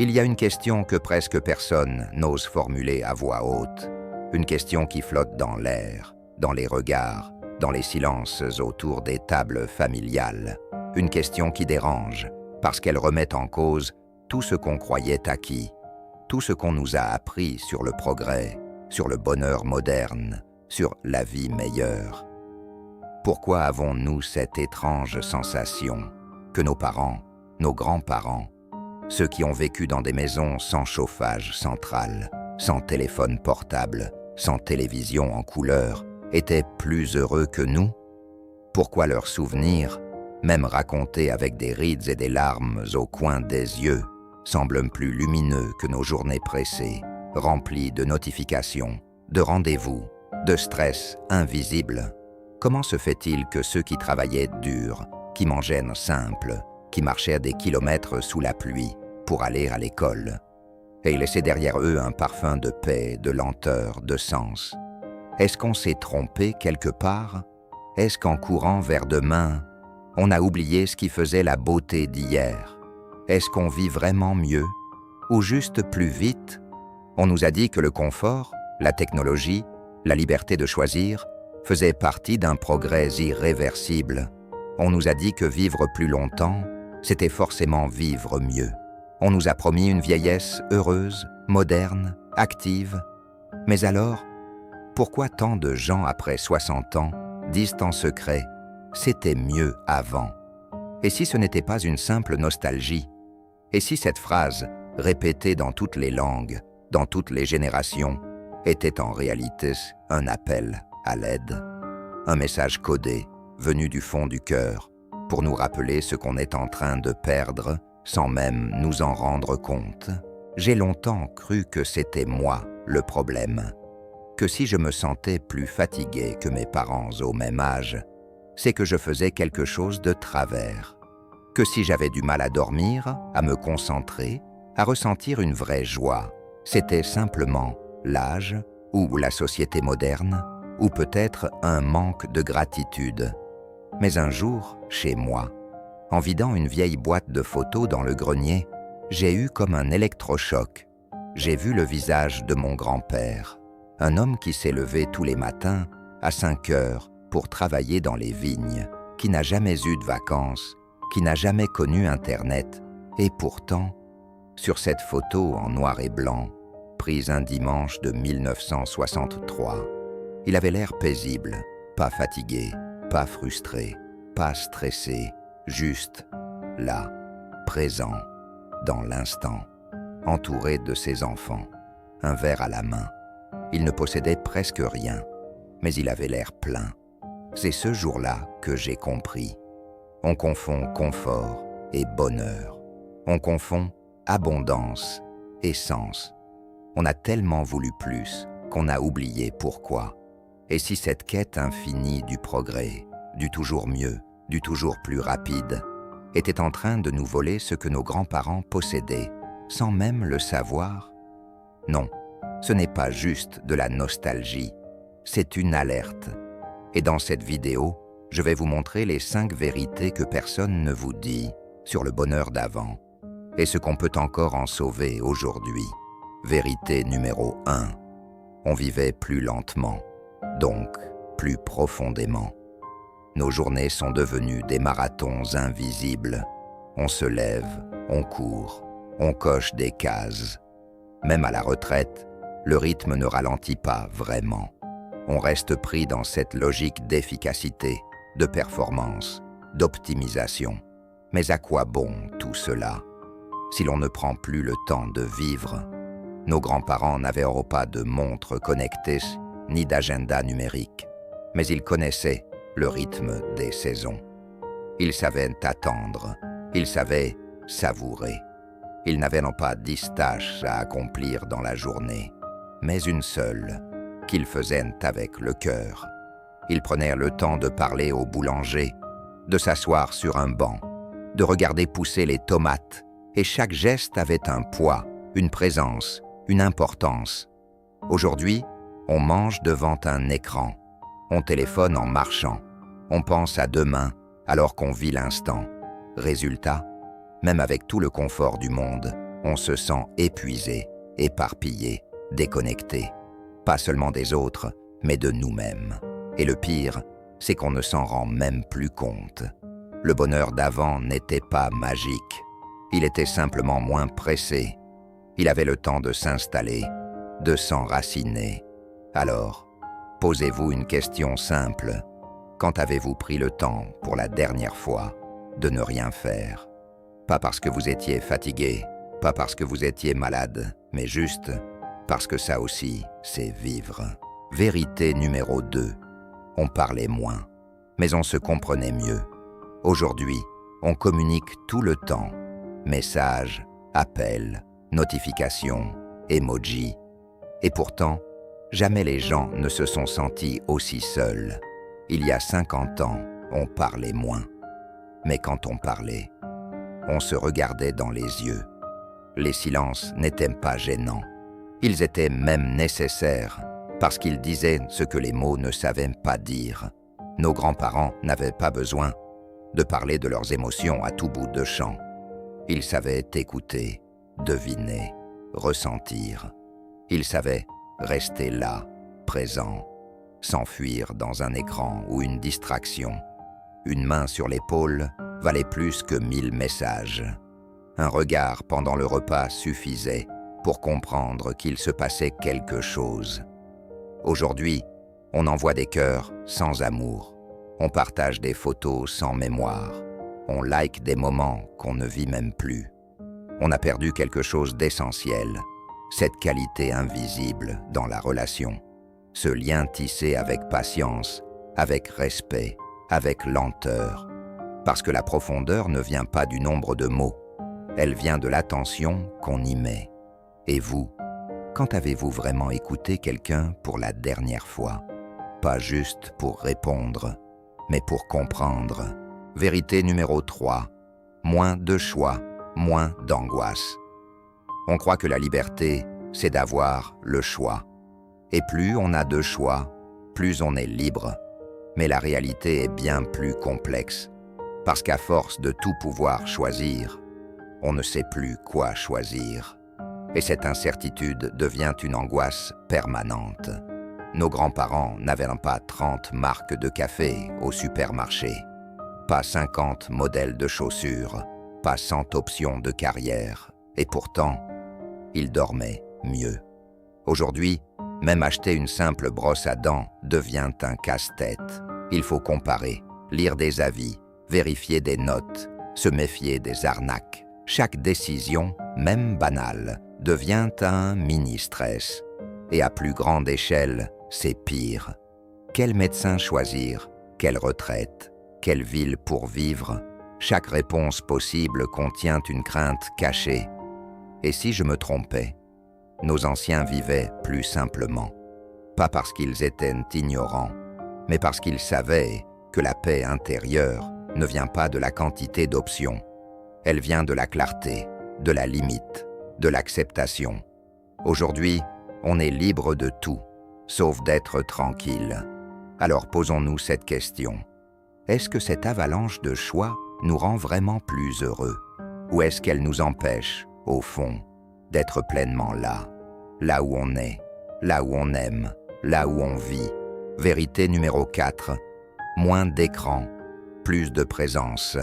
Il y a une question que presque personne n'ose formuler à voix haute, une question qui flotte dans l'air, dans les regards, dans les silences autour des tables familiales, une question qui dérange, parce qu'elle remet en cause tout ce qu'on croyait acquis, tout ce qu'on nous a appris sur le progrès, sur le bonheur moderne, sur la vie meilleure. Pourquoi avons-nous cette étrange sensation que nos parents, nos grands-parents, ceux qui ont vécu dans des maisons sans chauffage central, sans téléphone portable, sans télévision en couleur, étaient plus heureux que nous? Pourquoi leurs souvenirs, même racontés avec des rides et des larmes au coin des yeux, semblent plus lumineux que nos journées pressées, remplies de notifications, de rendez-vous, de stress invisible? Comment se fait-il que ceux qui travaillaient dur, qui mangeaient simple, qui marchaient des kilomètres sous la pluie pour aller à l'école, et laissaient derrière eux un parfum de paix, de lenteur, de sens? Est-ce qu'on s'est trompé quelque part? Est-ce qu'en courant vers demain, on a oublié ce qui faisait la beauté d'hier? Est-ce qu'on vit vraiment mieux? Ou juste plus vite? On nous a dit que le confort, la technologie, la liberté de choisir faisaient partie d'un progrès irréversible. On nous a dit que vivre plus longtemps, c'était forcément vivre mieux. On nous a promis une vieillesse heureuse, moderne, active. Mais alors, pourquoi tant de gens après 60 ans disent en secret « c'était mieux avant » ? Et si ce n'était pas une simple nostalgie? Et si cette phrase, répétée dans toutes les langues, dans toutes les générations, était en réalité un appel à l'aide? Un message codé, venu du fond du cœur, pour nous rappeler ce qu'on est en train de perdre sans même nous en rendre compte? J'ai longtemps cru que c'était moi le problème, que si je me sentais plus fatigué que mes parents au même âge, c'est que je faisais quelque chose de travers, que si j'avais du mal à dormir, à me concentrer, à ressentir une vraie joie, c'était simplement l'âge ou la société moderne, ou peut-être un manque de gratitude. Mais un jour, chez moi, en vidant une vieille boîte de photos dans le grenier, j'ai eu comme un électrochoc. J'ai vu le visage de mon grand-père, un homme qui s'est levé tous les matins à 5 heures pour travailler dans les vignes, qui n'a jamais eu de vacances, qui n'a jamais connu Internet. Et pourtant, sur cette photo en noir et blanc, prise un dimanche de 1963, il avait l'air paisible, pas fatigué, pas frustré, pas stressé, juste là, présent, dans l'instant, entouré de ses enfants, un verre à la main. Il ne possédait presque rien, mais il avait l'air plein. C'est ce jour-là que j'ai compris. On confond confort et bonheur. On confond abondance et sens. On a tellement voulu plus qu'on a oublié pourquoi. Et si cette quête infinie du progrès, du toujours mieux, du toujours plus rapide, était en train de nous voler ce que nos grands-parents possédaient, sans même le savoir? Non, ce n'est pas juste de la nostalgie, c'est une alerte. Et dans cette vidéo, je vais vous montrer les 5 vérités que personne ne vous dit sur le bonheur d'avant, et ce qu'on peut encore en sauver aujourd'hui. Vérité numéro 1. On vivait plus lentement, donc plus profondément. Nos journées sont devenues des marathons invisibles. On se lève, on court, on coche des cases. Même à la retraite, le rythme ne ralentit pas vraiment. On reste pris dans cette logique d'efficacité, de performance, d'optimisation. Mais à quoi bon tout cela, si l'on ne prend plus le temps de vivre? Nos grands-parents n'avaient pas de montre connectée ni d'agenda numérique, mais ils connaissaient le rythme des saisons. Ils savaient attendre, ils savaient savourer. Ils n'avaient non pas 10 tâches à accomplir dans la journée, mais une seule, qu'ils faisaient avec le cœur. Ils prenaient le temps de parler au boulanger, de s'asseoir sur un banc, de regarder pousser les tomates, et chaque geste avait un poids, une présence, une importance. Aujourd'hui, on mange devant un écran, on téléphone en marchant, on pense à demain alors qu'on vit l'instant. Résultat, même avec tout le confort du monde, on se sent épuisé, éparpillé, déconnecté. Pas seulement des autres, mais de nous-mêmes. Et le pire, c'est qu'on ne s'en rend même plus compte. Le bonheur d'avant n'était pas magique. Il était simplement moins pressé. Il avait le temps de s'installer, de s'enraciner. Alors, posez-vous une question simple. Quand avez-vous pris le temps, pour la dernière fois, de ne rien faire? Pas parce que vous étiez fatigué, pas parce que vous étiez malade, mais juste parce que ça aussi, c'est vivre. Vérité numéro 2. On parlait moins, mais on se comprenait mieux. Aujourd'hui, on communique tout le temps. Messages, appels, notifications, emojis. Et pourtant, jamais les gens ne se sont sentis aussi seuls. Il y a 50 ans, on parlait moins. Mais quand on parlait, on se regardait dans les yeux. Les silences n'étaient pas gênants. Ils étaient même nécessaires, parce qu'ils disaient ce que les mots ne savaient pas dire. Nos grands-parents n'avaient pas besoin de parler de leurs émotions à tout bout de champ. Ils savaient écouter, deviner, ressentir. Ils savaient rester là, présent, s'enfuir dans un écran ou une distraction. Une main sur l'épaule valait plus que 1000 messages. Un regard pendant le repas suffisait pour comprendre qu'il se passait quelque chose. Aujourd'hui, on envoie des cœurs sans amour. On partage des photos sans mémoire. On like des moments qu'on ne vit même plus. On a perdu quelque chose d'essentiel, cette qualité invisible dans la relation. Ce lien tissé avec patience, avec respect, avec lenteur. Parce que la profondeur ne vient pas du nombre de mots, elle vient de l'attention qu'on y met. Et vous, quand avez-vous vraiment écouté quelqu'un pour la dernière fois? Pas juste pour répondre, mais pour comprendre. Vérité numéro 3. Moins de choix, moins d'angoisse. On croit que la liberté, c'est d'avoir le choix. Et plus on a de choix, plus on est libre. Mais la réalité est bien plus complexe. Parce qu'à force de tout pouvoir choisir, on ne sait plus quoi choisir. Et cette incertitude devient une angoisse permanente. Nos grands-parents n'avaient pas 30 marques de café au supermarché, pas 50 modèles de chaussures, pas 100 options de carrière. Et pourtant, ils dormaient mieux. Aujourd'hui, même acheter une simple brosse à dents devient un casse-tête. Il faut comparer, lire des avis, vérifier des notes, se méfier des arnaques. Chaque décision, même banale, devient un mini-stress. Et à plus grande échelle, c'est pire. Quel médecin choisir? Quelle retraite? Quelle ville pour vivre? Chaque réponse possible contient une crainte cachée. Et si je me trompais? Nos anciens vivaient plus simplement. Pas parce qu'ils étaient ignorants, mais parce qu'ils savaient que la paix intérieure ne vient pas de la quantité d'options. Elle vient de la clarté, de la limite, de l'acceptation. Aujourd'hui, on est libre de tout, sauf d'être tranquille. Alors posons-nous cette question. Est-ce que cette avalanche de choix nous rend vraiment plus heureux? Ou est-ce qu'elle nous empêche, au fond, d'être pleinement là, là où on est, là où on aime, là où on vit? Vérité numéro 4. Moins d'écran, plus de présence.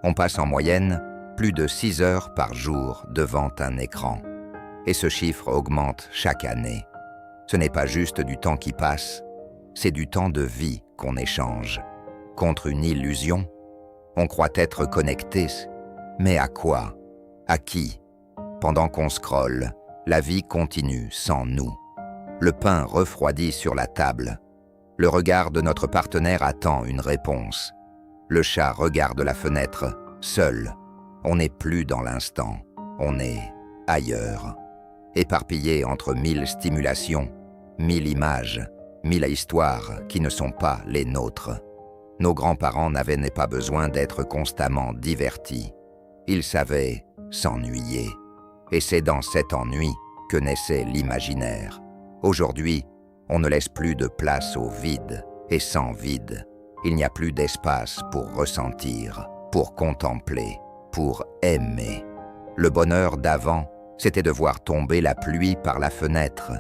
On passe en moyenne plus de 6 heures par jour devant un écran. Et ce chiffre augmente chaque année. Ce n'est pas juste du temps qui passe, c'est du temps de vie qu'on échange. Contre une illusion, on croit être connecté, mais à quoi? À qui? Pendant qu'on scrolle, la vie continue sans nous. Le pain refroidit sur la table. Le regard de notre partenaire attend une réponse. Le chat regarde la fenêtre, seul. On n'est plus dans l'instant, on est ailleurs. Éparpillé entre 1000 stimulations, 1000 images, 1000 histoires qui ne sont pas les nôtres. Nos grands-parents n'avaient pas besoin d'être constamment divertis. Ils savaient s'ennuyer. Et c'est dans cet ennui que naissait l'imaginaire. Aujourd'hui, on ne laisse plus de place au vide, et sans vide, il n'y a plus d'espace pour ressentir, pour contempler, pour aimer. Le bonheur d'avant, c'était de voir tomber la pluie par la fenêtre,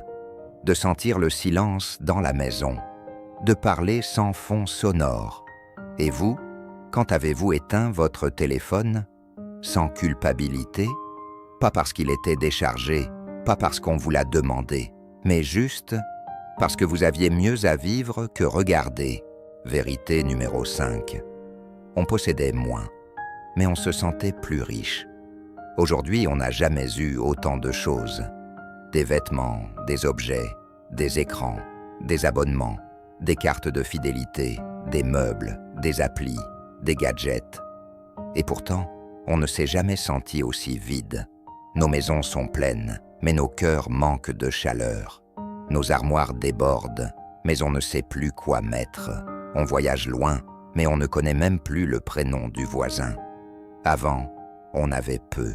de sentir le silence dans la maison, de parler sans fond sonore. Et vous, quand avez-vous éteint votre téléphone? Sans culpabilité? Pas parce qu'il était déchargé, pas parce qu'on vous l'a demandé, mais juste parce que vous aviez mieux à vivre que regarder. Vérité numéro 5. On possédait moins, mais on se sentait plus riche. Aujourd'hui, on n'a jamais eu autant de choses. Des vêtements, des objets, des écrans, des abonnements, des cartes de fidélité, des meubles, des applis, des gadgets. Et pourtant, on ne s'est jamais senti aussi vide. Nos maisons sont pleines, mais nos cœurs manquent de chaleur. Nos armoires débordent, mais on ne sait plus quoi mettre. On voyage loin, mais on ne connaît même plus le prénom du voisin. Avant, on avait peu.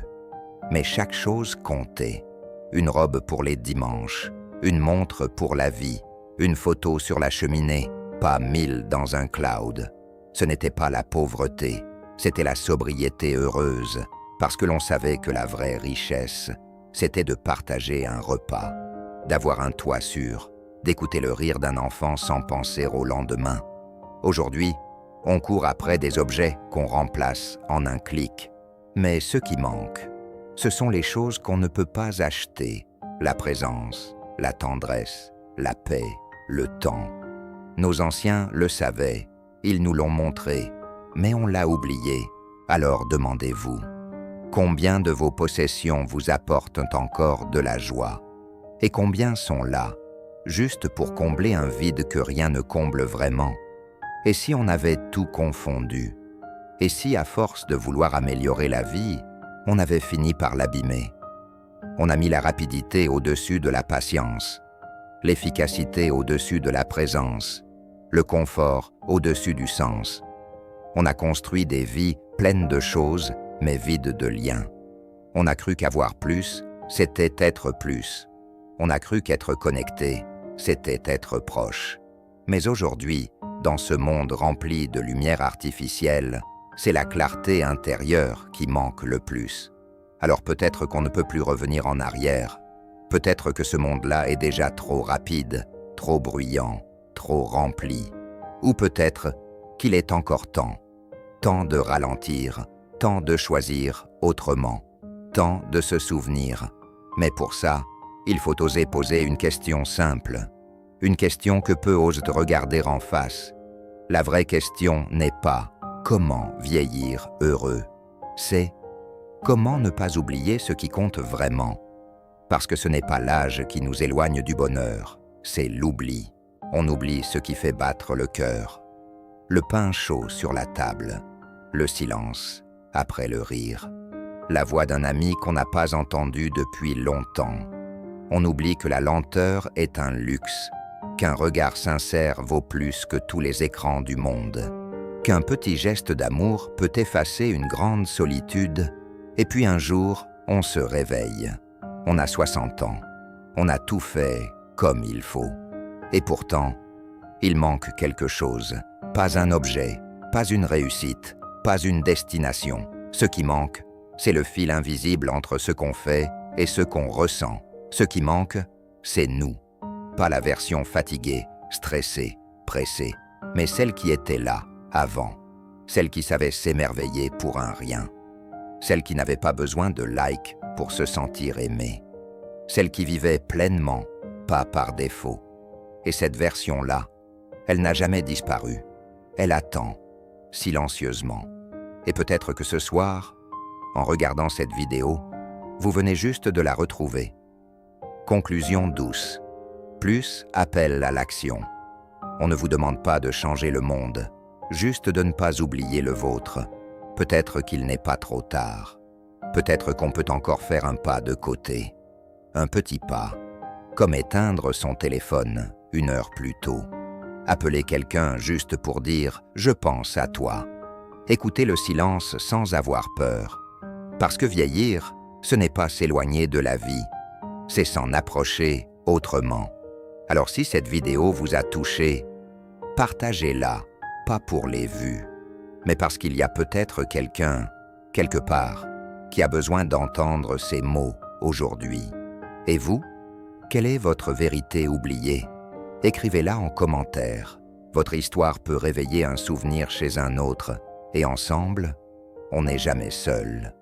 Mais chaque chose comptait. Une robe pour les dimanches, une montre pour la vie, une photo sur la cheminée, pas 1000 dans un cloud. Ce n'était pas la pauvreté, c'était la sobriété heureuse, parce que l'on savait que la vraie richesse, c'était de partager un repas, d'avoir un toit sûr, d'écouter le rire d'un enfant sans penser au lendemain. Aujourd'hui, on court après des objets qu'on remplace en un clic. Mais ce qui manque, ce sont les choses qu'on ne peut pas acheter. La présence, la tendresse, la paix, le temps. Nos anciens le savaient, ils nous l'ont montré, mais on l'a oublié. Alors demandez-vous, combien de vos possessions vous apportent encore de la joie? Et combien sont là, juste pour combler un vide que rien ne comble vraiment? Et si on avait tout confondu? Et si, à force de vouloir améliorer la vie, on avait fini par l'abîmer? On a mis la rapidité au-dessus de la patience, l'efficacité au-dessus de la présence, le confort au-dessus du sens. On a construit des vies pleines de choses, mais vides de liens. On a cru qu'avoir plus, c'était être plus. On a cru qu'être connecté, c'était être proche. Mais aujourd'hui, dans ce monde rempli de lumière artificielle, c'est la clarté intérieure qui manque le plus. Alors peut-être qu'on ne peut plus revenir en arrière. Peut-être que ce monde-là est déjà trop rapide, trop bruyant, trop rempli. Ou peut-être qu'il est encore temps de ralentir, temps de choisir autrement, temps de se souvenir. Mais pour ça, il faut oser poser une question simple, une question que peu osent regarder en face. La vraie question n'est pas « Comment vieillir heureux ?» C'est « Comment ne pas oublier ce qui compte vraiment ?» Parce que ce n'est pas l'âge qui nous éloigne du bonheur, c'est l'oubli. On oublie ce qui fait battre le cœur. Le pain chaud sur la table, le silence après le rire, la voix d'un ami qu'on n'a pas entendu depuis longtemps. On oublie que la lenteur est un luxe, qu'un regard sincère vaut plus que tous les écrans du monde, qu'un petit geste d'amour peut effacer une grande solitude, et puis un jour, on se réveille. On a 60 ans, on a tout fait comme il faut. Et pourtant, il manque quelque chose, pas un objet, pas une réussite, pas une destination. Ce qui manque, c'est le fil invisible entre ce qu'on fait et ce qu'on ressent. Ce qui manque, c'est nous. Pas la version fatiguée, stressée, pressée, mais celle qui était là, avant. Celle qui savait s'émerveiller pour un rien. Celle qui n'avait pas besoin de likes pour se sentir aimée. Celle qui vivait pleinement, pas par défaut. Et cette version-là, elle n'a jamais disparu. Elle attend, silencieusement. Et peut-être que ce soir, en regardant cette vidéo, vous venez juste de la retrouver. Conclusion douce. Plus appel à l'action. On ne vous demande pas de changer le monde, juste de ne pas oublier le vôtre. Peut-être qu'il n'est pas trop tard. Peut-être qu'on peut encore faire un pas de côté. Un petit pas, comme éteindre son téléphone 1 heure plus tôt. Appeler quelqu'un juste pour dire « je pense à toi ». Écouter le silence sans avoir peur. Parce que vieillir, ce n'est pas s'éloigner de la vie, c'est s'en approcher autrement. Alors si cette vidéo vous a touché, partagez-la, pas pour les vues, mais parce qu'il y a peut-être quelqu'un, quelque part, qui a besoin d'entendre ces mots aujourd'hui. Et vous, quelle est votre vérité oubliée? Écrivez-la en commentaire. Votre histoire peut réveiller un souvenir chez un autre, et ensemble, on n'est jamais seul.